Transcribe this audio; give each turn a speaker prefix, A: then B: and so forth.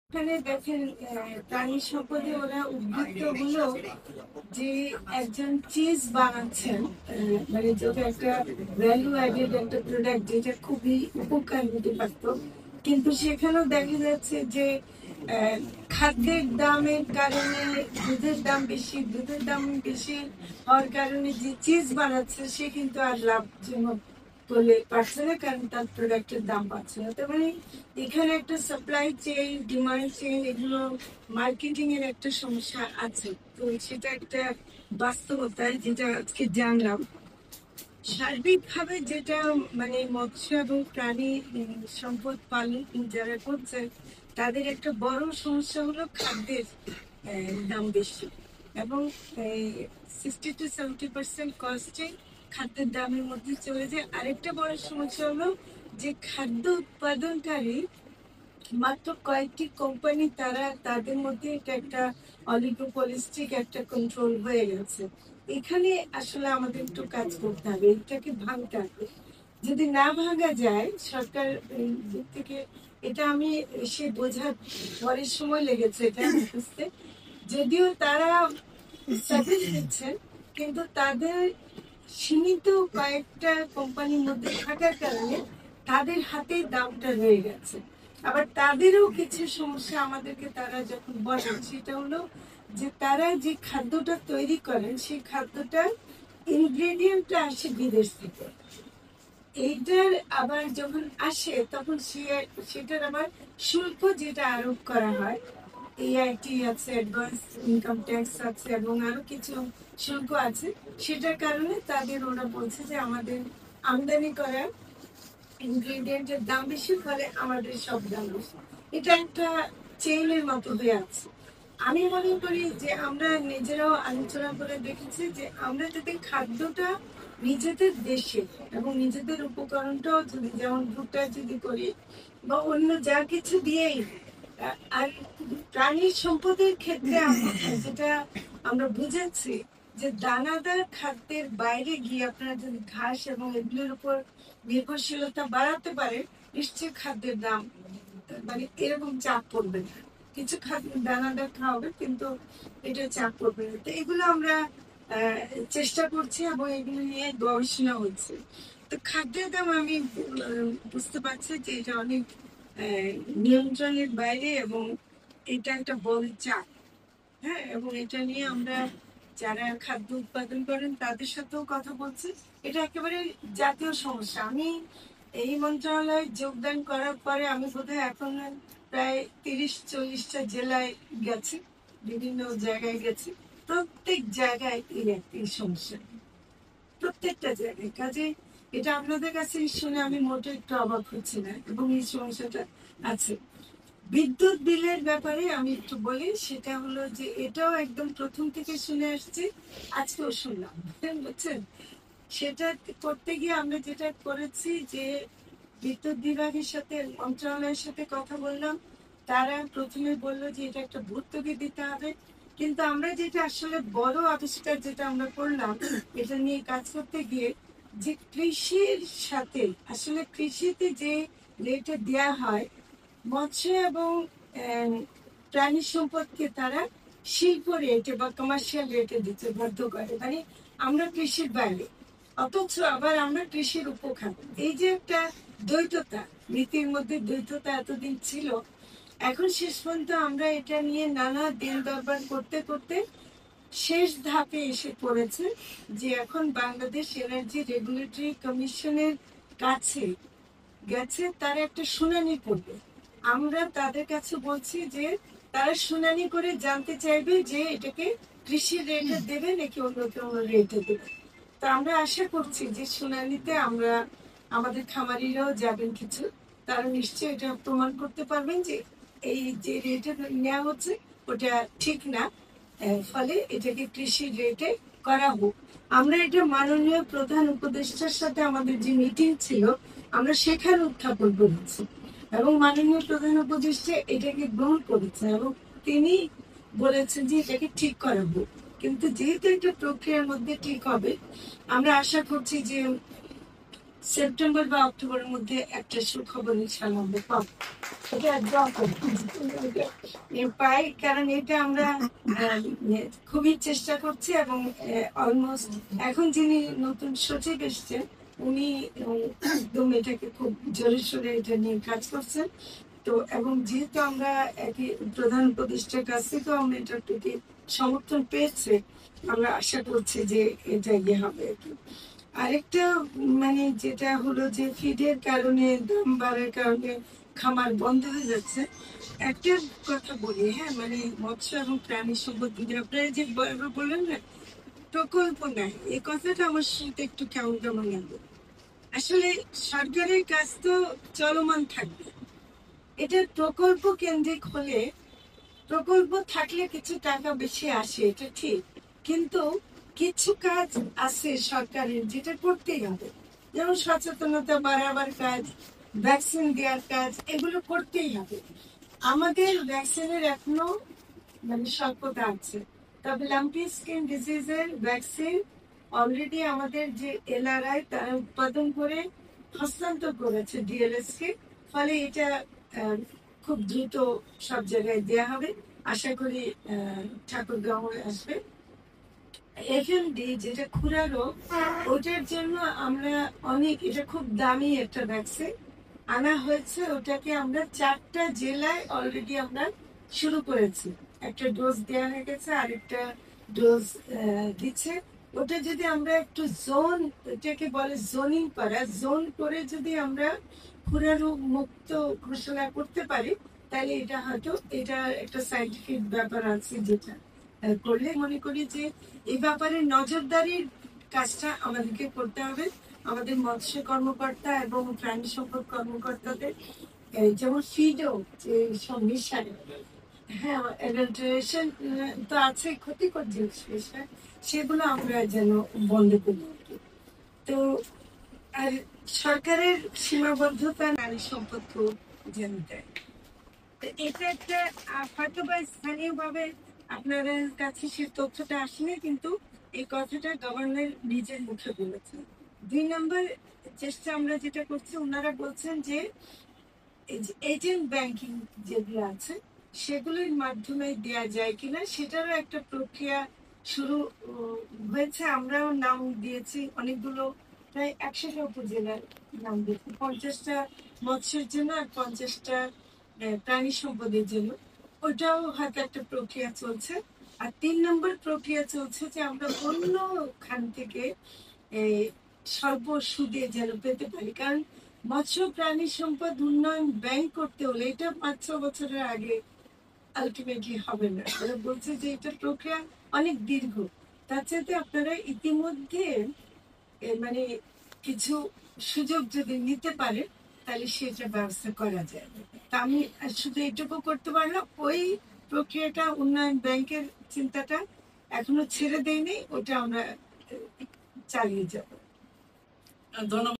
A: এখানে দেখেন প্রাণী সম্পদে ওরা উদ্বুদ্ধ হলো যে একজন চিজ বানাচ্ছেন, মানে যেটা একটা ভ্যালু অ্যাডেড একটা প্রোডাক্ট যেটা খুবই উপকার হতে পারত, কিন্তু সেখানেও দেখা যাচ্ছে যে খাদ্যের দামের কারণে দুধের দাম বেশি হওয়ার কারণে যে চিজ বানাচ্ছে সে কিন্তু আর লাভজনক বলে পারছে না, কারণ তার প্রোডাক্টের দাম পাচ্ছে না। তার মানে এখানে একটা সাপ্লাই চেইন, ডিমান্ড চেইন, এগুলো মার্কেটিং এর একটা সমস্যা আছে। তো সেটা একটা বাস্তবতা যেটা আজকে জানলাম। সার্বিকভাবে যেটা মানে মৎস্য এবং প্রাণী সম্পদ পালন যারা করছে তাদের একটা বড় সমস্যা হলো খাদ্যের দাম বেশি, এবং 60 to 70% কস্টে খাদ্যের দামের মধ্যে চলে যায়। আরেকটা বড় সমস্যা হলো যে খাদ্য উৎপাদনকারী মাত্র কয়েকটি কোম্পানি, তারা তাদের মধ্যে এটা একটা অলিগোপলিস্টিক একটা কন্ট্রোল হয়ে গেছে। এখানে আসলে আমাদের একটু কাজ করতে হবে, এটাকে ভাঙতে হবে। যদি না ভাঙা যায় সরকার দিক থেকে, এটা আমি সে বোঝার পরের সময় লেগেছে এটা বুঝতে, যদিও তারা সার্ভিস দিচ্ছেন কিন্তু তাদের সীমিত কয়েকটা কোম্পানির মধ্যে থাকার কারণে তাদের হাতে দামটা রয়ে গেছে। আবার তাদেরও কিছু সমস্যা আমাদেরকে তারা যখন বলেন, সেটা হলো যে তারা যে খাদ্যটা তৈরি করেন সেই খাদ্যটার ইনগ্রেডিয়েন্টটা আসে বিদেশ থেকে। এইটার আবার যখন আসে তখন সেটার আবার শুল্ক যেটা আরোপ করা হয়, এআইটি আছে, অ্যাডভান্স ইনকাম ট্যাক্স আছে, এবং আরো কিছু শুল্ক আছে। সেটার কারণে তাদের ওরা বলছে যে আমাদের আমদানি করার ইনগ্রেডিয়েন্টের দাম বেশি, ফলে আমাদের সব দাম বেশি। এটা একটা চেইনের মতো হয়ে আছে। আমি মনে করি যে আমরা নিজেরাও আলোচনা করে দেখেছি যে আমরা যদি খাদ্যটা নিজেদের দেশে এবং নিজেদের উপকরণটাও যদি, যেমন ভুট্টা যদি করি বা অন্য যা কিছু দিয়েই, আর প্রাণীর সম্পদের ক্ষেত্রে যেটা আমরা বুঝেছি যে দানাদার খাদ্যের বাইরে গিয়ে আপনারা যদি ঘাস এবং এগুলোর উপর নির্ভরশীলতা বাড়াতে পারে, নিশ্চয়ই খাদ্যের দাম মানে এরকম চাপ পড়বে না। কিছু খাদ্য দানাদার খাওয়াবে কিন্তু এটা চাপ পড়বে না। তো এগুলো আমরা চেষ্টা করছি এবং এগুলো নিয়ে গবেষণা হচ্ছে। তো খাদ্যের দাম আমি বুঝতে পারছি যে এটা অনেক নিয়ন্ত্রণের বাইরে, এবং এটা একটা বড় চাপ। হ্যাঁ, এবং এটা নিয়ে আমরা যারা খাদ্য উৎপাদন করেন তাদের সাথেও কথা বলছি। এটা একেবারে জাতীয় সমস্যা। আমি এই মন্ত্রণালয়ে যোগদান করার পরে আমি বোধহয় এখন প্রায় 30-40টা জেলায় গেছি, বিভিন্ন জায়গায় গেছি। প্রত্যেক জায়গায় এই সমস্যা, প্রত্যেকটা জায়গায়। কাজে এটা আপনাদের কাছে শুনে আমি মোটে একটু অবাক হচ্ছি না, এবং এই সমস্যাটা আছে। বিদ্যুৎ বিলের ব্যাপারে আমি একটু বলি, সেটা হলো যে এটাও একদম প্রথম থেকে শুনে আসছি, আজকেও শুনলাম, বুঝছেন। সেটা করতে গিয়ে আমরা যেটা করেছি যে বিদ্যুৎ বিভাগের সাথে, মন্ত্রণালয়ের সাথে কথা বললাম। তারা প্রথমে বললো যে এটা একটা ভর্তুকি দিতে হবে, কিন্তু আমরা যেটা আসলে বড় আবিষ্কার যেটা আমরা করলাম এটা নিয়ে কাজ করতে গিয়ে, যে কৃষির সাথে আসলে কৃষিতে যে রেটে দেওয়া হয়, মৎস্য এবং প্রাণী সম্পদকে তারা শিল্প রেটে বা কমার্শিয়াল রেটে দিতে বাধ্য করে। মানে আমরা কৃষির বাইরে, অথচ আবার আমরা কৃষির উপখাত। এই যে একটা দ্বৈততা, নীতির মধ্যে দ্বৈততা এতদিন ছিল, এখন শেষ পর্যন্ত আমরা এটা নিয়ে নানা দিন দরবার করতে করতে শেষ ধাপে এসে পড়েছে যে এখন বাংলাদেশ এনার্জি রেগুলেটরি কমিশনের কাছে গেছে, তারা একটা শুনানি করবে। আমরা তাদের কাছে বলছি যে তারা শুনানি করে জানতে চাইবে যে এটাকে কৃষি রেটে দেবে নাকি অন্য কোনো রেটে দেবে। তো আমরা আশা করছি যে শুনানিতে আমরা, আমাদের খামারিরাও যাবেন কিছু, তারা নিশ্চয়ই এটা প্রমাণ করতে পারবেন যে এই যে রেটে নেওয়া হচ্ছে ওটা ঠিক না, ফলে এটাকে কৃষি রেটে করা হোক। আমরা এটা মাননীয় প্রধান উপদেষ্টার সাথে আমাদের যে মিটিং ছিল আমরা সেখানে উত্থাপন করেছি, এবং মাননীয় প্রধান উপদেষ্টা এটাকে গ্রহণ করেছেন এবং তিনি বলেছেন যে এটাকে ঠিক করা হোক। কিন্তু যেহেতু একটা প্রক্রিয়ার মধ্যে ঠিক হবে, আমরা আশা করছি যে সেপ্টেম্বর বা অক্টোবরের মধ্যে একটা সুখবর ইনশাআল্লাহ আমরা পাবো। এটা একদম পাই, কারণ এটা আমরা খুবই চেষ্টা করছি, এবং অলমোস্ট এখন যিনি নতুন সচিব এসছেন উনি একদম এটাকে খুব জোরে সোরে এটা নিয়ে কাজ করছেন। তো এবং যেহেতু আমরা একই প্রধান উপদেষ্টার কাছ থেকেও আমরা এটার প্রতি সমর্থন পেয়েছি, আমরা আশা করছি যে এটা ইয়ে হবে আর কি। আরেকটা মানে যেটা হলো যে ফিডের কারণে, দাম বাড়ার কারণে খামার বন্ধ হয়ে যাচ্ছে। একটা কথা বলি, হ্যাঁ, মানে মৎস্য এবং প্রাণী সম্পদ আপনারা যে বললেন না প্রকল্প নাই, এই কথাটা আমার সাথে একটু কেমন কেমন লাগলো। আসলে সরকারের কাজ তো চলমান থাকবে, এটা প্রকল্প কেন্দ্রিক হলে প্রকল্প থাকলে কিছু টাকা বেশি আসে, এটা ঠিক, কিন্তু কিছু কাজ আছে সরকারের যেটা করতেই হবে, যেমন সচেতনতা বাড়াবার কাজ, ভ্যাকসিন দেওয়ার কাজ, এগুলো করতেই হবে। আমাদের ভ্যাকসিনের এখনো মানে স্বল্পতা আছে, তবে লাম্পি স্কিন ডিজিজের ভ্যাকসিন অলরেডি আমাদের যে এলআরআই তারা উৎপাদন করে হস্তান্তর করেছে ডিএলএস কে, ফলে এটা খুব দ্রুত সব জায়গায় দেওয়া হবে, আশা করি ঠাকুরগাঁও আসবে। এফএমডি যেটা খুরা রোগ, ওটার জন্য আমরা অনেক, এটা খুব দামি একটা ভ্যাকসিন আনা হয়েছে, ওটাকে আমরা 4টা জেলায় অলরেডি আমরা শুরু করেছি, একটা ডোজ দেওয়া হয়ে গেছে, আরেকটা ডোজ দিচ্ছে। ওটা যদি আমরা একটু জোন, এটাকে বলে জোনিং করা, জোন করে যদি আমরা খুরা রোগ মুক্ত ঘোষণা করতে পারি, তাহলে এটা হয়তো এটা একটা সাইন্টিফিক ব্যাপার আছে, যেটা করলে মনে করি যে এই ব্যাপারে নজরদারির কাজটা আমাদেরকে করতে হবে। আমাদের মৎস্য কর্মকর্তা এবং প্রাণী সম্পদ কর্মকর্তাদের যেমন ফিডও যে সব মিশায়, হ্যাঁ, অ্যাডাল্টারেশন তো আছে, ক্ষতিকর জিনিস বিষয়, সেগুলো আমরা যেন বন্ধ করি আর কি। তো আর সরকারের সীমাবদ্ধতা নারী সম্পদ খুব যেন দেয়। এটা একটা হয়তো বা স্থানীয় ভাবে আপনাদের কাছে সে তথ্যটা আসেনি, কিন্তু এই কথাটা গভর্নর নিজের মুখে বলেছেন। 2 নম্বর চেষ্টা আমরা যেটা করছি, ওনারা বলছেন যে এজেন্ট ব্যাংকিং যেগুলো আছে সেগুলোর মাধ্যমে দেয়া যায় কিনা, সেটারও একটা প্রক্রিয়া শুরু হয়েছে। আমরাও নাম দিয়েছি অনেকগুলো, প্রায় 100টা উপজেলার নাম দিয়েছি, 50টা মৎস্যের জন্য আর 50টা প্রাণী সম্পদের জন্য। ওটাও হয়তো একটা প্রক্রিয়া চলছে। আর 3 নম্বর প্রক্রিয়া চলছে যে আমরা অন্য খান থেকে স্বল্প সুদে যেন পেতে পারি, কারণ মৎস্য প্রাণী সম্পদ উন্নয়ন ব্যাংক করতে হলে এটা 5-6 বছরের আগে আলটিমেটলি হবে না। ওরা বলছে যে এটা প্রক্রিয়া অনেক দীর্ঘ, তার চাইতে আপনারা ইতিমধ্যে মানে কিছু সুযোগ যদি নিতে পারে তাহলে সেটা ব্যবস্থা করা যায়। তা আমি শুধু এটুকু করতে পারলাম, ওই প্রক্রিয়াটা উন্নয়ন ব্যাংকের চিন্তাটা এখনো ছেড়ে দেয়নি, ওটা আমরা চালিয়ে যাবো। ধন্যবাদ।